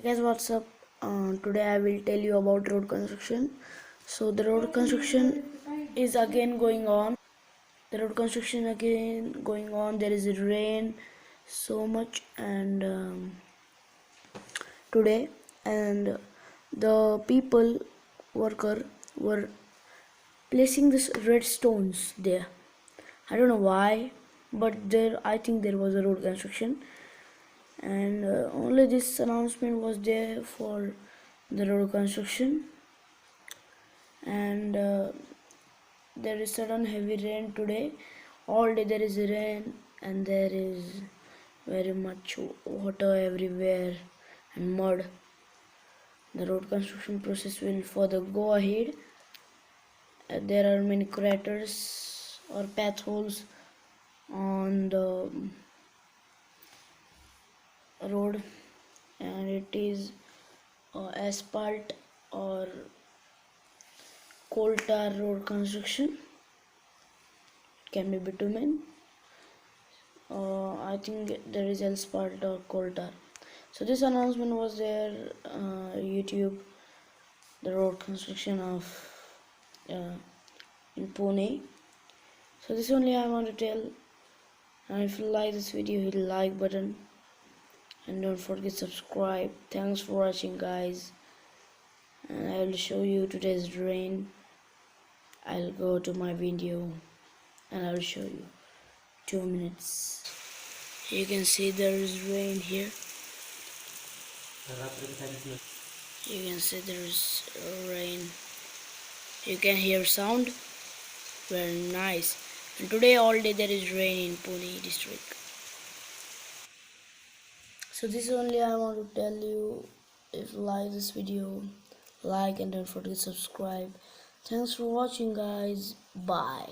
Guys, what's up? Today I will tell you about road construction. So the road construction is again going on. The road construction again going on. There is rain so much and today, and the people worker were placing this red stones there. I don't know why, but there I think there was a road construction, and only this announcement was there for the road construction. And there is sudden heavy rain today. All day there is rain, and there is very much water everywhere and mud. The road construction process will further go ahead. There are many craters or path holes on the road, and it is asphalt or coal tar road construction. It can be bitumen. I think there is asphalt or coal tar. So this announcement was there, YouTube, the road construction of in Pune. So this only I want to tell. And if you like this video, hit the like button and don't forget subscribe. Thanks for watching, guys, and I will show you today's rain. I'll go to my video and I'll show you 2 minutes. You can see there is rain here. You can see there is rain. You can hear sound. Very nice. And today all day there is rain in Pune district. So this only I want to tell you. If you like this video, like and don't forget to subscribe. Thanks for watching, guys. Bye.